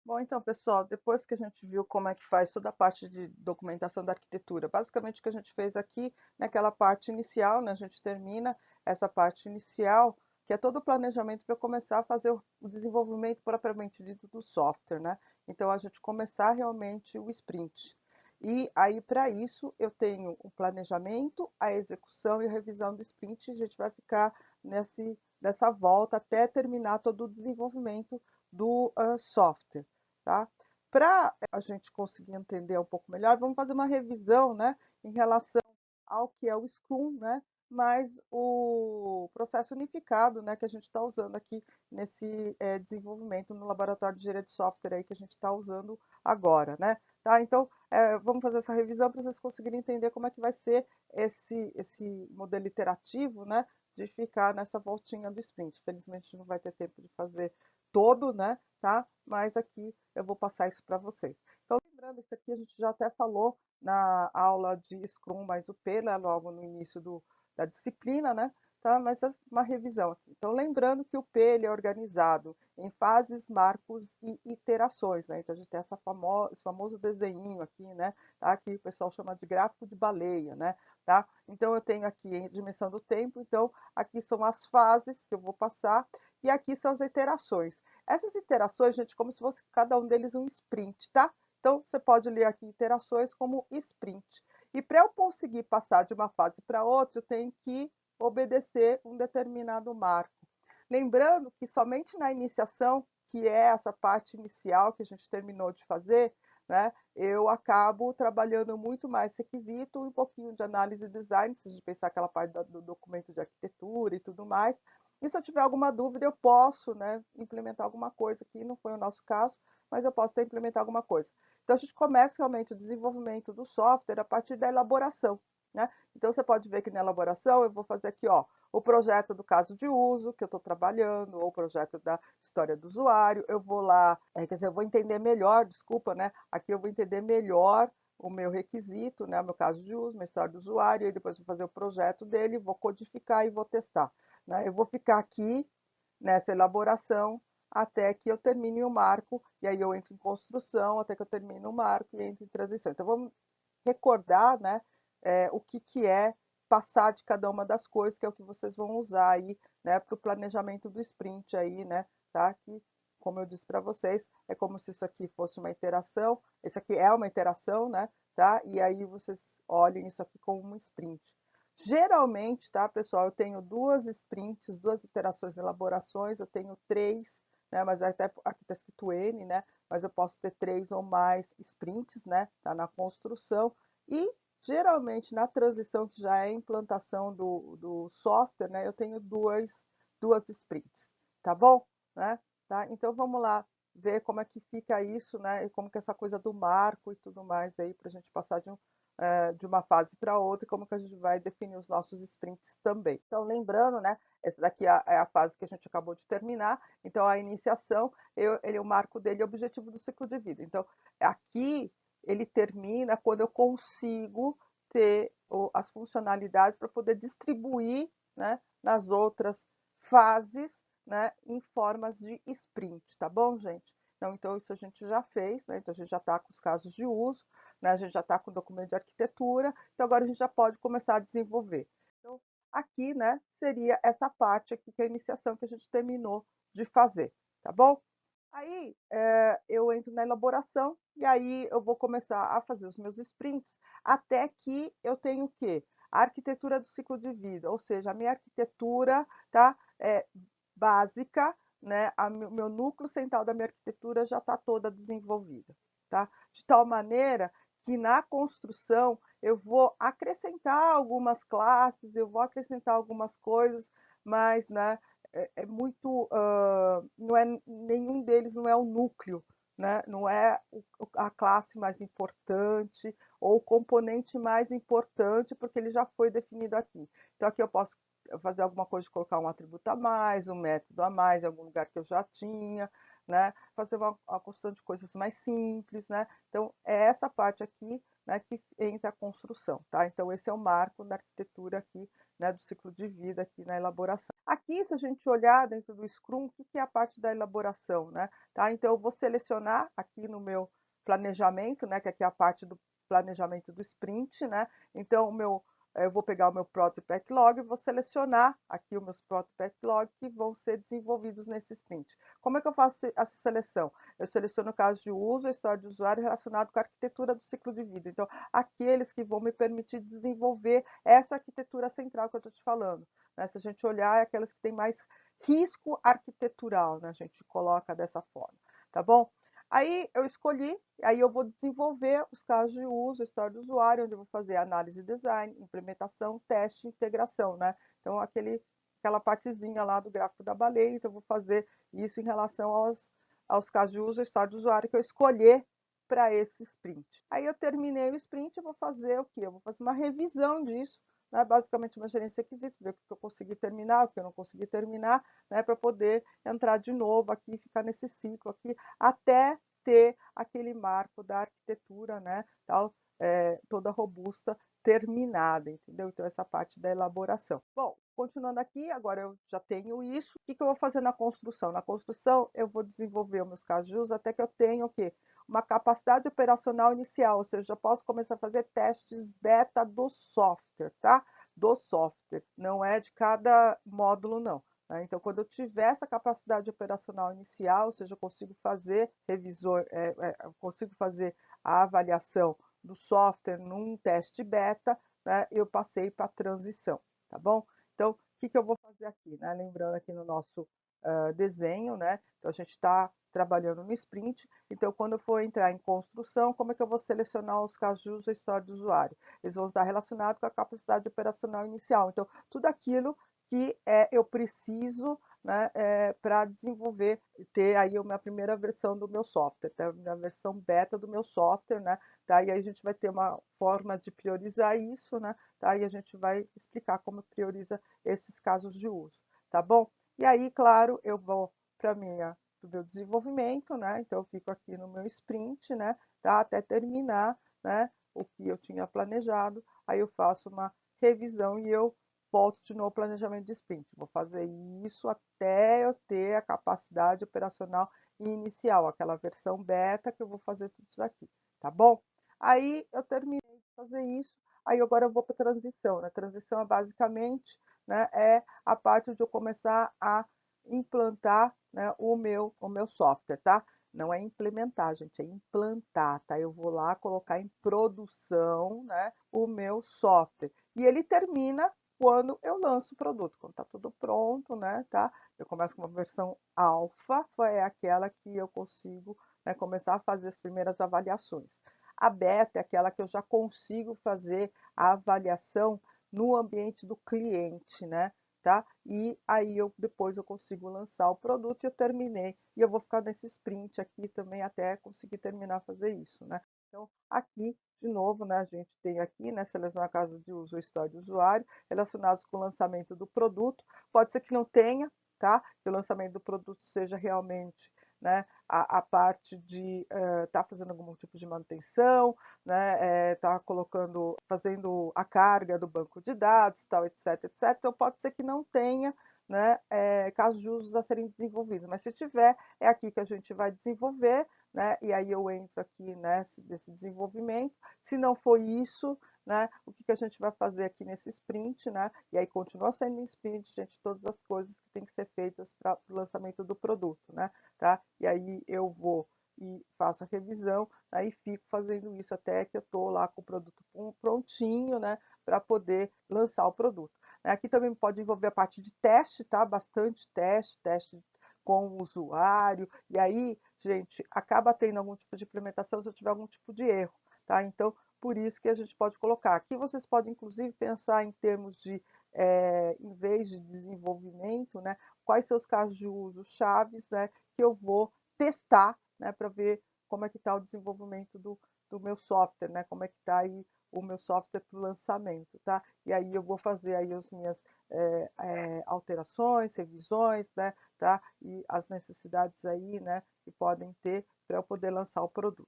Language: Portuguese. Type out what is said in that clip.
Bom, então, pessoal, depois que a gente viu como é que faz toda a parte de documentação da arquitetura, basicamente o que a gente fez aqui, naquela parte inicial, né, a gente termina essa parte inicial, que é todo o planejamento para começar a fazer o desenvolvimento propriamente dito do software, né? Então, a gente começar realmente o sprint. E aí, para isso, eu tenho o planejamento, a execução e a revisão do sprint. A gente vai ficar nessa volta até terminar todo o desenvolvimento do software, tá? Para a gente conseguir entender um pouco melhor, vamos fazer uma revisão, né, em relação ao que é o Scrum, né, mas o processo unificado, né, que a gente está usando aqui nesse desenvolvimento no laboratório de engenharia de software aí que a gente está usando agora, né? Tá? Então, vamos fazer essa revisão para vocês conseguirem entender como é que vai ser esse modelo iterativo, né, de ficar nessa voltinha do sprint. Felizmente, a gente não vai ter tempo de fazer todo, né, tá? Mas aqui eu vou passar isso para vocês. Então, lembrando, isso aqui a gente já até falou na aula de Scrum mais o P, né, logo no início da disciplina, né? Tá? Mas é uma revisão aqui. Então, lembrando que o P ele é organizado em fases, marcos e iterações, né? Então, a gente tem esse famoso desenho aqui, né? Tá? Que o pessoal chama de gráfico de baleia, né? Tá? Então, eu tenho aqui a dimensão do tempo. Então, aqui são as fases que eu vou passar e aqui são as iterações. Essas iterações, gente, como se fosse cada um deles um sprint, tá? Então, você pode ler aqui iterações como sprint. E para eu conseguir passar de uma fase para outra, eu tenho que obedecer um determinado marco. Lembrando que somente na iniciação, que é essa parte inicial que a gente terminou de fazer, né, eu acabo trabalhando muito mais requisito, um pouquinho de análise e design, se a gente pensar aquela parte do documento de arquitetura e tudo mais. E se eu tiver alguma dúvida, eu posso, né, implementar alguma coisa aqui, não foi o nosso caso, mas eu posso até implementar alguma coisa. Então, a gente começa realmente o desenvolvimento do software a partir da elaboração, né? Então, você pode ver que na elaboração eu vou fazer aqui, ó, o projeto do caso de uso que eu estou trabalhando, ou o projeto da história do usuário. Eu vou lá, quer dizer, eu vou entender melhor, desculpa, né? Aqui eu vou entender melhor o meu requisito, né? O meu caso de uso, minha história do usuário, e depois vou fazer o projeto dele, vou codificar e vou testar, né? Eu vou ficar aqui nessa elaboração até que eu termine o marco, e aí eu entro em construção, até que eu termine o marco e entro em transição. Então, vamos recordar, né, o que é passar de cada uma das coisas, que é o que vocês vão usar aí, né, para o planejamento do sprint aí, né, tá? Que, como eu disse para vocês, é como se isso aqui fosse uma interação, isso aqui é uma interação, né, tá? E aí vocês olhem isso aqui como um sprint. Geralmente, tá, pessoal, eu tenho duas sprints, duas iterações de elaborações, eu tenho três, né, mas até aqui está escrito N, né, mas eu posso ter três ou mais sprints, né, tá na construção, e geralmente na transição, que já é a implantação do software, né, eu tenho duas sprints, tá bom? Né? Tá? Então vamos lá ver como é que fica isso, né, e como que essa coisa do marco e tudo mais aí, para a gente passar de uma fase para outra, e como que a gente vai definir os nossos sprints também. Então, lembrando, né, essa daqui é a fase que a gente acabou de terminar, então a iniciação, o marco dele é o objetivo do ciclo de vida. Então, aqui ele termina quando eu consigo ter as funcionalidades para poder distribuir, né, nas outras fases, né, em formas de sprint, tá bom, gente? Então isso a gente já fez, né? Então a gente já está com os casos de uso, né? A gente já está com o documento de arquitetura, então agora a gente já pode começar a desenvolver. Então, aqui, né, seria essa parte aqui, que é a iniciação que a gente terminou de fazer, tá bom? Aí eu entro na elaboração e aí eu vou começar a fazer os meus sprints até que eu tenho o quê? A arquitetura do ciclo de vida, ou seja, a minha arquitetura, tá, básica, né, meu núcleo central da minha arquitetura já está toda desenvolvida, tá? De tal maneira que na construção eu vou acrescentar algumas classes, eu vou acrescentar algumas coisas, mas, né, é muito, não é, nenhum deles não é o núcleo, né? Não é a classe mais importante ou o componente mais importante, porque ele já foi definido aqui. Então, aqui eu posso fazer alguma coisa de colocar um atributo a mais, um método a mais, em algum lugar que eu já tinha, né? Fazer uma construção de coisas mais simples, né? Então, é essa parte aqui, né, que entra a construção, tá? Então, esse é o marco da arquitetura aqui, né, do ciclo de vida aqui na elaboração. Aqui, se a gente olhar dentro do Scrum, o que é a parte da elaboração, né? Tá? Então, eu vou selecionar aqui no meu planejamento, né, que aqui é a parte do planejamento do sprint, né? Então, eu vou pegar o meu Proto Backlog e vou selecionar aqui os meus Proto Backlog que vão ser desenvolvidos nesse sprint. Como é que eu faço essa seleção? Eu seleciono o caso de uso, a história de usuário relacionado com a arquitetura do ciclo de vida. Então, aqueles que vão me permitir desenvolver essa arquitetura central que eu estou te falando. Né? Se a gente olhar, é aquelas que têm mais risco arquitetural, né? A gente coloca dessa forma, tá bom? Aí eu escolhi, aí eu vou desenvolver os casos de uso, história do usuário, onde eu vou fazer análise e design, implementação, teste e integração, né? Então, aquela partezinha lá do gráfico da baleia, então eu vou fazer isso em relação aos casos de uso, história do usuário que eu escolher para esse sprint. Aí eu terminei o sprint, eu vou fazer o quê? Eu vou fazer uma revisão disso, né? Basicamente uma gerência de requisitos, ver o que eu consegui terminar, o que eu não consegui terminar, né? Para poder entrar de novo aqui, ficar nesse ciclo aqui, até ter aquele marco da arquitetura, né, tal, toda robusta, terminada, entendeu? Então, essa parte da elaboração. Bom, continuando aqui, agora eu já tenho isso. O que eu vou fazer na construção? Na construção, eu vou desenvolver os meus casos de uso até que eu tenha o quê? Uma capacidade operacional inicial, ou seja, eu posso começar a fazer testes beta do software, tá? Do software, não é de cada módulo, não. Então, quando eu tiver essa capacidade operacional inicial, ou seja, eu consigo fazer revisor, eu consigo fazer a avaliação do software num teste beta, né, eu passei para a transição, tá bom? Então, o que eu vou fazer aqui? Né? Lembrando aqui no nosso desenho, né? Então, a gente está trabalhando no sprint, então, quando eu for entrar em construção, como é que eu vou selecionar os casos de uso e história do usuário? Eles vão estar relacionados com a capacidade operacional inicial. Então, tudo aquilo que eu preciso, né, para desenvolver, ter aí a minha primeira versão do meu software, tá? A minha versão beta do meu software, né? Tá? E aí a gente vai ter uma forma de priorizar isso, né? Tá? E a gente vai explicar como prioriza esses casos de uso, tá bom? E aí, claro, eu vou para o meu desenvolvimento, né? Então eu fico aqui no meu sprint, né? Tá? Até terminar, né? O que eu tinha planejado, aí eu faço uma revisão e eu volto de novo ao planejamento de sprint. Vou fazer isso até eu ter a capacidade operacional inicial, aquela versão beta que eu vou fazer tudo isso aqui, tá bom? Aí eu terminei de fazer isso, aí agora eu vou para a transição. A transição é basicamente, né, é a parte de eu começar a implantar, né, o meu software, tá? Não é implementar, gente, é implantar, tá? Eu vou lá colocar em produção, né, o meu software. E ele termina quando eu lanço o produto, quando está tudo pronto, né, tá? Eu começo com uma versão alfa, é aquela que eu consigo, né, começar a fazer as primeiras avaliações. A beta é aquela que eu já consigo fazer a avaliação no ambiente do cliente, né? Tá? E aí depois eu consigo lançar o produto e eu terminei. E eu vou ficar nesse sprint aqui também até conseguir terminar a fazer isso, né? Então, aqui, de novo, né, a gente tem aqui, né, selecionar a casa de uso ou história do usuário, relacionados com o lançamento do produto. Pode ser que não tenha, tá? Que o lançamento do produto seja realmente, né, a parte de estar fazendo algum tipo de manutenção, né, tá colocando, fazendo a carga do banco de dados, tal, etc, etc. Então pode ser que não tenha, né, casos de usos a serem desenvolvidos, mas se tiver, é aqui que a gente vai desenvolver, né, e aí eu entro aqui nesse desenvolvimento. Se não for isso, né, o que a gente vai fazer aqui nesse sprint, né, e aí continua sendo em sprint, gente, todas as coisas que têm que ser feitas para o lançamento do produto, né, tá? E aí eu vou e faço a revisão, aí fico fazendo isso até que eu estou lá com o produto prontinho, né, para poder lançar o produto. Aqui também pode envolver a parte de teste, tá? Bastante teste com o usuário, e aí, gente, acaba tendo algum tipo de implementação se eu tiver algum tipo de erro, tá? Então, por isso que a gente pode colocar. Aqui vocês podem, inclusive, pensar em termos de, em vez de desenvolvimento, né, quais são os casos de uso chaves, né, que eu vou testar, né, para ver como é que está o desenvolvimento do meu software, né, como é que está aí o meu software para o lançamento, tá? E aí eu vou fazer aí as minhas alterações, revisões, né, tá? E as necessidades aí, né, que podem ter para eu poder lançar o produto.